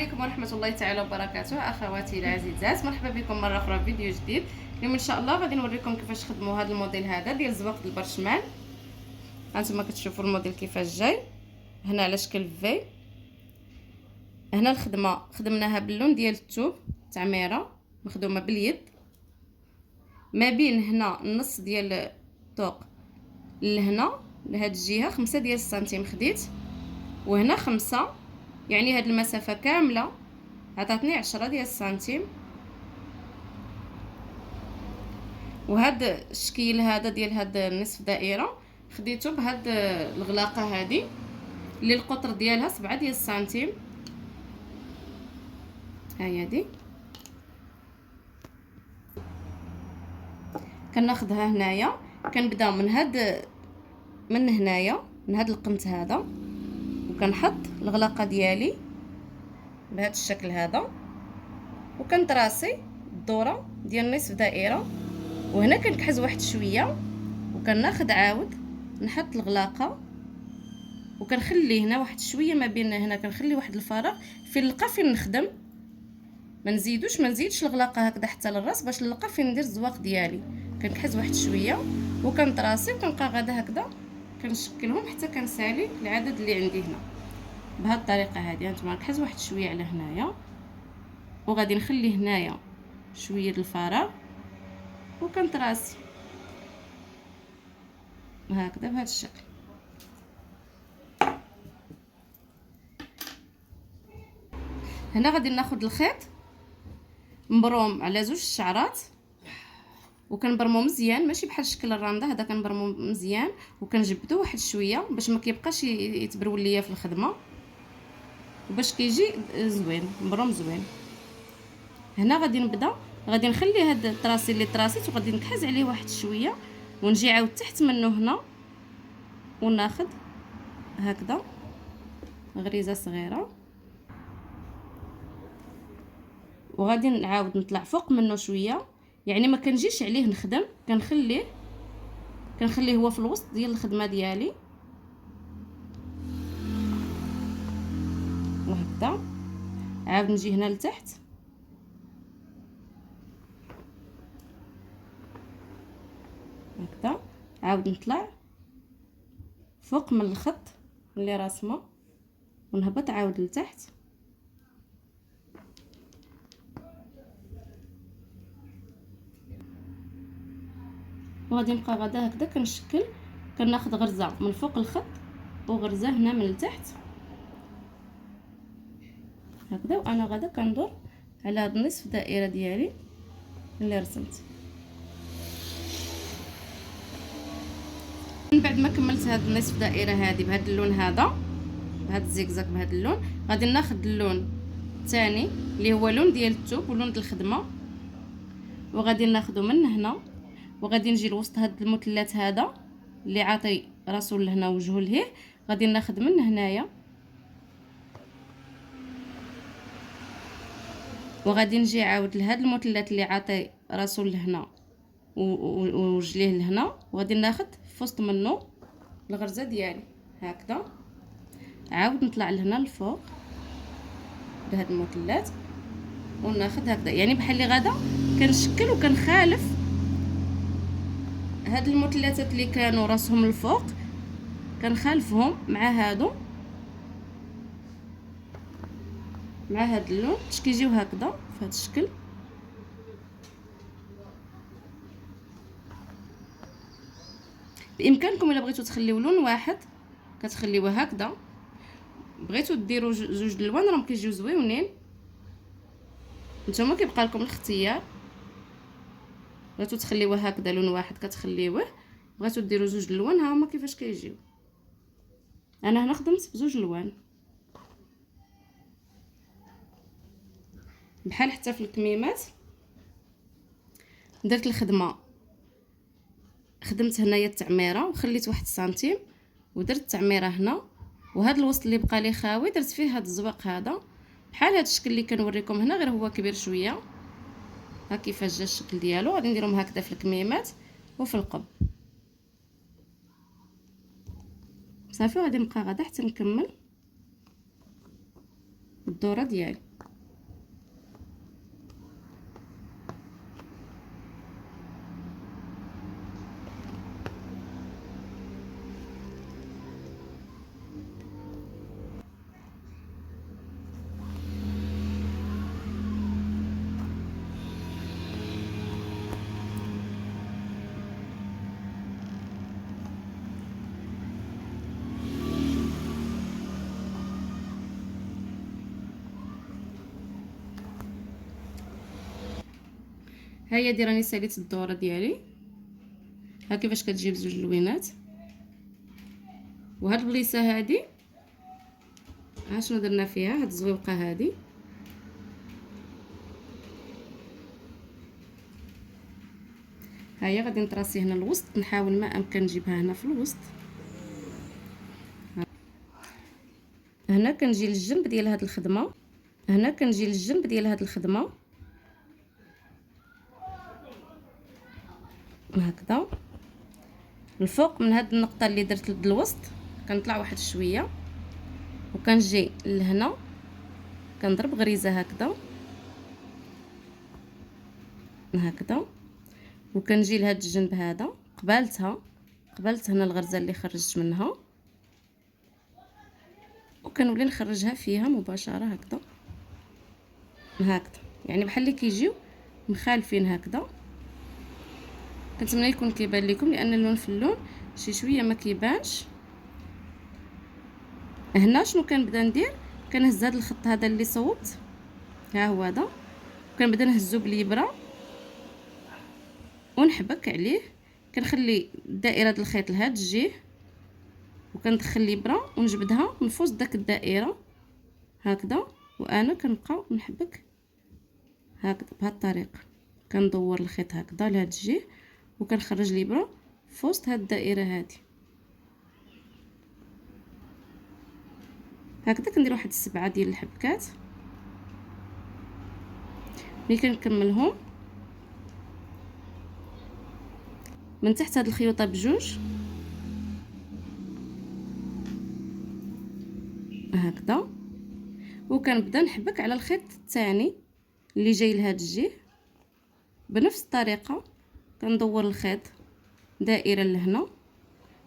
عليكم ورحمه الله تعالى وبركاته. اخواتي العزيزات، مرحبا بكم مره اخرى في فيديو جديد. اليوم ان شاء الله غادي نوريكم كيفاش نخدموا هذا الموديل هذا ديال زواق البرشمان. هانتوما كتشوفوا الموديل كيفاش جاي هنا على شكل في. هنا الخدمه خدمناها باللون ديال الثوب، تعميره مخدومه باليد، ما بين هنا النص ديال الطوق لهنا لهاد الجهه 5 ديال السنتيم خديت، وهنا 5، يعني هاد المسافه كامله عطاتني 10 ديال السنتيم. وهاد الشكل هذا ديال هاد النصف دائره خديته بهاد الغلاقه هذه اللي القطر ديالها 7 ديال السنتيم. ها هي دي كناخذها هنايا، كنبدا من هنايا من هاد القنت هذا، وكنحط الغلاقه ديالي بهذا الشكل هذا، وكنطراسي الدوره ديال نصف دائره، وهنا كنكحز واحد شويه، وكناخذ عاود نحط الغلاقه، وكنخلي هنا واحد شويه ما بين هنا، كنخلي واحد الفراغ فين نلقى فين نخدم. ما نزيدش الغلاقه هكذا حتى للراس باش نلقى فين ندير الزواق ديالي. كنكحز واحد شويه وكنطراسي، وكنبقى غادا هكذا كنشكلهم حتى كنسالي العدد اللي عندي هنا بهذه الطريقه هذه. هانتوما نكحز واحد شويه على هنايا، وغادي نخلي هنايا شويه الفراغ، وكنطراسي هكذا بهذا الشكل. هنا غادي ناخذ الخيط مبروم على 2 شعرات، وكنبرمو مزيان، ماشي بحال شكل الرانده هذا، كنبرمو مزيان وكنجبدو واحد شويه باش ما كيبقاش يتبرول ليا في الخدمه، وباش كيجي زوين مبروم زوين. هنا غادي نبدا، غادي نخلي هاد الطراسي اللي طراسيت وغادي نكحز عليه واحد شويه، ونجي عاود تحت منه هنا وناخذ هكذا غريزه صغيره، وغادي نعاود نطلع فوق منه شويه، يعني ما كنجيش عليه نخدم، كنخليه هو في الوسط ديال الخدمه ديالي وهكذا. عاود نجي هنا لتحت هكذا، عاود نطلع فوق من الخط اللي راسمه ونهبط عاود لتحت، وغادي نبقى غادا هكذا كنشكل، كناخذ غرزه من فوق الخط وغرزه هنا من التحت هكذا، وانا غادا كندور على هاد النصف دائره ديالي اللي رسمت. من بعد ما كملت هاد النصف دائره هذه بهذا اللون هذا، بهذا الزيكزاك بهذا اللون، غادي ناخذ اللون الثاني اللي هو لون ديال الثوب ولون ديال الخدمه، وغادي ناخذه من هنا، وغادي نجي لوسط هاد المثلث هذا اللي عاطي راسو لهنا وجهه لهيه، غادي ناخذ من هنايا وغادي نجي عاود لهاد المثلث اللي عاطي راسو لهنا وجليه لهنا، وغادي ناخذ في وسط منه الغرزه ديالي هكذا، عاود نطلع لهنا الفوق بهاد المثلث وناخذ هكذا، يعني بحال اللي غادا كنشكل وكنخالف هاد المثلثات اللي كانوا راسهم الفوق، كنخالفهم مع هادو مع هاد اللون باش كيجيو هكذا في هاد الشكل. بامكانكم الا بغيتو تخليو لون واحد كتخليوه هكذا، بغيتو ديروا جوج الالوان راهم كيجيو زويونين، نتوما كيبقى لكم الاختيار. بغيتو تخليوه هكذا لون واحد كتخليوه، بغيتو ديروا جوج الالوان ها هما كيفاش كيجيو. انا هنا خدمت بزوج الوان بحال حتى في الكميمات درت الخدمه، خدمت هنايا التعميره وخليت 1 سنتيم ودرت التعميره هنا، وهذا الوسط اللي بقى لي خاوي درت فيه هذا الزواق هذا بحال هذا الشكل اللي كنوريكم هنا، غير هو كبير شويه. ها كيفاش جا الشكل ديالو، غادي نديرهم هكذا في الكميمات وفي القب صافي. غادي نبقى غادا حتى نكمل الدوره ديالي. هيا دي راني ساليت الدوره ديالي. ها كيفاش كتجيب زوج لوينات. وهاد البليصه هادي ها شنو درنا فيها، هاد الزويقه هادي هيا غادي نطراسي هنا الوسط، نحاول ما امكن نجيبها هنا في الوسط. هنا كنجي للجنب ديال هاد الخدمه، هنا كنجي للجنب ديال هاد الخدمه هكذا. الفوق من هاد النقطه اللي درت لد الوسط كنطلع واحد شويه، وكنجي لهنا كنضرب غريزه هكذا هكذا، وكنجي لهاد الجنب هذا قبلت هنا الغرزه اللي خرجت منها، وكنولي نخرجها فيها مباشره هكذا يعني بحال اللي كيجيو مخالفين هكذا. كنتمنى يكون كيبان لكم، لان اللون في اللون شي شويه ما كيبانش. هنا شنو كنبدا ندير، كنهز هذا الخط هذا اللي صوبت، ها هو هذا، كنبدا نهزو بالابره ونحبك عليه. كنخلي دائره الخيط لهاد الجهه، وكندخل الابره ونجبدها من فوق داك الدائره هكذا، وانا كنبقى نحبك هكذا بهذه الطريقه. كندور الخيط هكذا لهاد الجهه، وكنخرج الابره في وسط هاد الدائره هذه هكذا. كندير واحد 7 ديال الحبكات. ملي كنكملهم من تحت هاد الخيوطه بجوج هكذا، وكنبدا نحبك على الخيط الثاني اللي جاي لهاد الجهه بنفس الطريقه. كندور الخيط دائره لهنا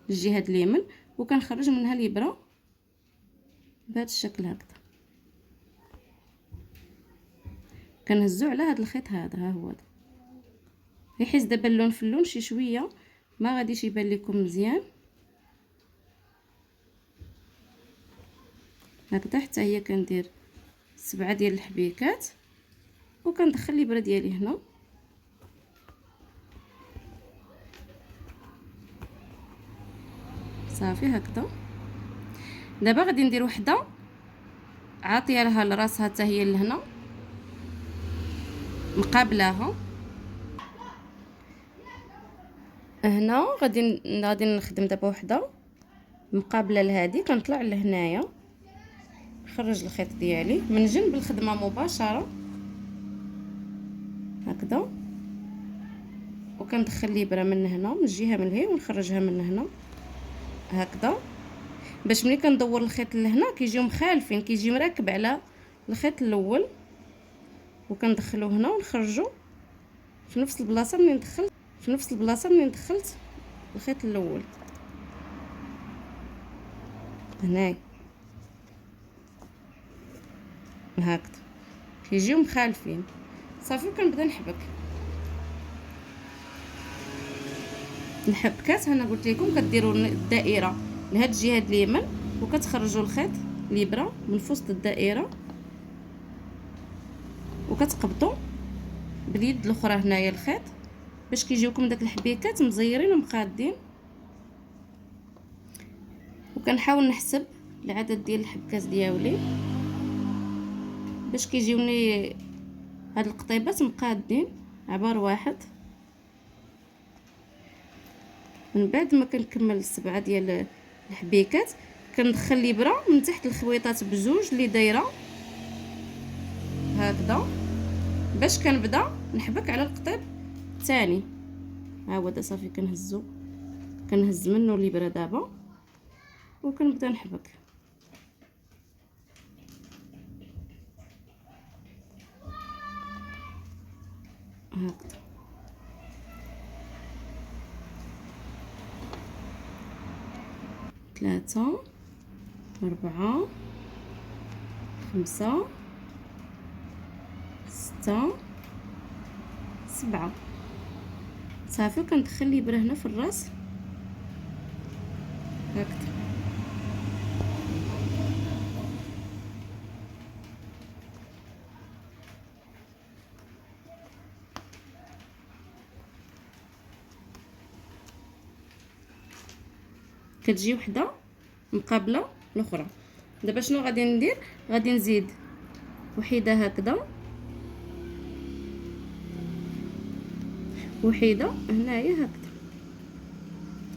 الجهه اليمين، وكنخرج منها الابره بهذا الشكل هكذا. كنهزو على هذا الخيط هذا، ها هو هذا. يحيز دابا اللون في اللون شي شويه ما غاديش يبان لكم مزيان هكذا. حتى هي كندير 7 ديال الحبيكات، وكندخل الابره ديالي هنا صافي هكذا. دابا غادي ندير وحده عاطيه لها لراسها حتى هي لهنا مقابلاها. هنا غادي نخدم دابا وحده مقابله لهادي. كنطلع لهنايا نخرج الخيط ديالي من جنب الخدمه مباشره هكذا، وكندخل الابره من هنا من الجهه من هي ونخرجها من هنا هكذا، باش ملي كندور الخيط لهنا كيجيو مخالفين، كيجي مركب على الخيط الاول. وكندخلو هنا ونخرجو في نفس البلاصه منين دخلت الخيط الاول هنايا هكذا، كيجيو مخالفين صافي. وكنبدا الحبكات. انا قلت لكم كديروا الدائره لهاد الجهه اليمين، وكتخرجوا الخيط الابره من وسط الدائره، وكتقبطوا باليد الاخرى هنايا الخيط باش كيجيوكم داك الحبيكات مزيرين ومقادين. وكنحاول نحسب العدد ديال الحبكات ديالي باش كيجيوني هاد القطيبات مقادين عبار واحد. من بعد ما كنكمل 7 ديال الحبيكات كندخل الابره من تحت الخويطات بجوج اللي دايره هكذا، باش كنبدا نحبك على القطيب الثاني. ها هو دا صافي كنهز منه الابره دابا، وكنبدا نحبك هكذا. 3 4 5 6 7 صافي. وكندخل الابره هنا في الراس هكذا. كتجي وحده مقابله الاخرى. دابا شنو غادي ندير؟ غادي نزيد وحده هكذا، وحده هنايا هكذا،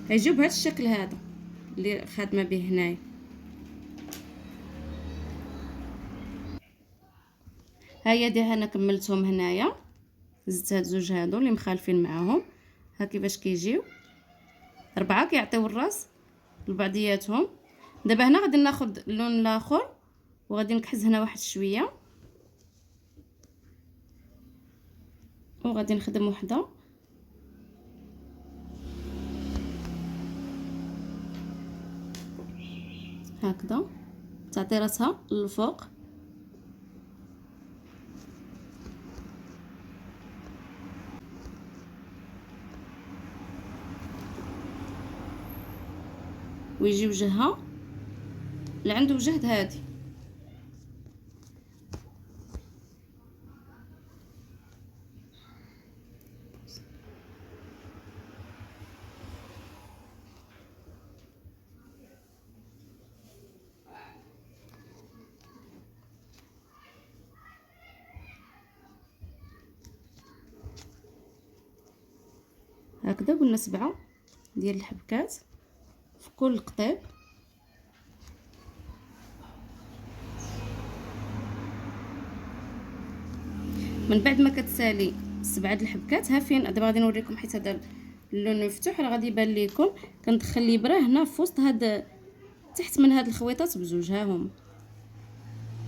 غيجيو بهذا الشكل هذا اللي خادمه به هنايا. هيا دي انا كملتهم هنايا، زدت هاد زوج هادو اللي مخالفين معاهم. ها كيفاش كيجيو 4 كيعطيو الراس لبعضياتهم. دابا هنا غادي ناخذ اللون الاخر وغادي نكحز هنا واحد شويه، وغادي نخدم وحده هكذا تعطي راسها للفوق. ويجي وجهها لعند وجه هادي. هكذا قلنا 7 ديال الحبكات في كل قطيب. من بعد ما كتسالي 7 د الحبكات، ها فين دابا غادي نوريكم، حيت هذا اللون مفتوح راه غادي يبان لكم. كندخل الابره هنا في وسط هاد تحت من هاد الخويطات بزوج، ها هما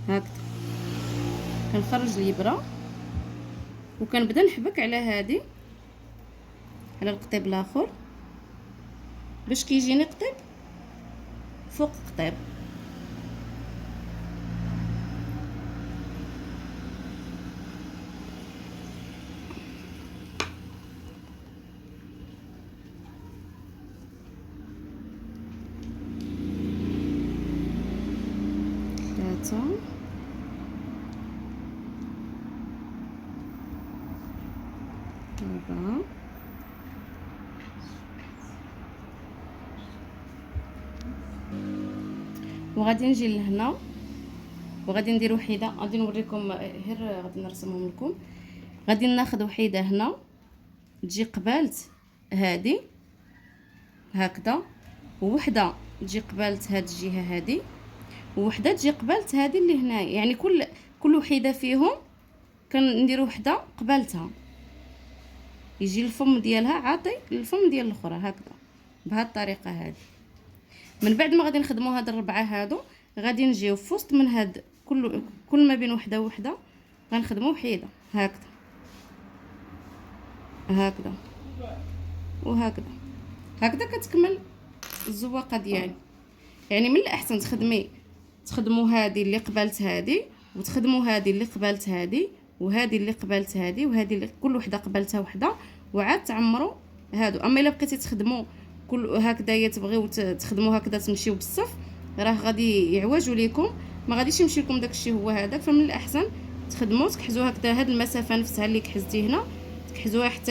هكذا. كنخرج الابره وكنبدا نحبك على هادي، على القطيب الاخر، باش كيجيني قطيب فوق قطيب. ثلاثة، أربعة، وغادي نجي لهنا وغادي ندير وحيده. غادي نوريكم غير غادي نرسمهم لكم. غادي ناخذ وحيده هنا تجي قبالت هادي هكذا، ووحده تجي قبالت هاد الجهه هادي، ووحده تجي قبالت هادي اللي هنايا. يعني كل وحيده فيهم كندير وحده قبالتها، يجي الفم ديالها عاطي الفم ديال الاخرى هكذا، بهذه الطريقه هذه. من بعد ما غادي نخدموا هاد الربعه هادو، غادي نجيو في وسط من هاد كل ما بين وحده وحده غنخدموا وحيده هكذا هكذا وهكذا. هكذا كتكمل الزواقه ديالي. يعني من الاحسن تخدموا هذه اللي قبالت هذه، وتخدموا هذه اللي قبالت هذه، وهذه اللي قبالت هذه، وهذه اللي كل وحده قبالتها وحده، وعاد تعمروا هادو. اما الا بقيتي تخدموا كل هكذايا تبغيو تخدموا هكذا تمشيو بالصف، راه غادي يعوجوا ليكم، ما غاديش يمشي لكم داكشي هو هذاك. فمن الاحسن تخدموا تكحزوا هكذا هاد المسافه نفسها اللي كحزتي هنا، تكحزوها حتى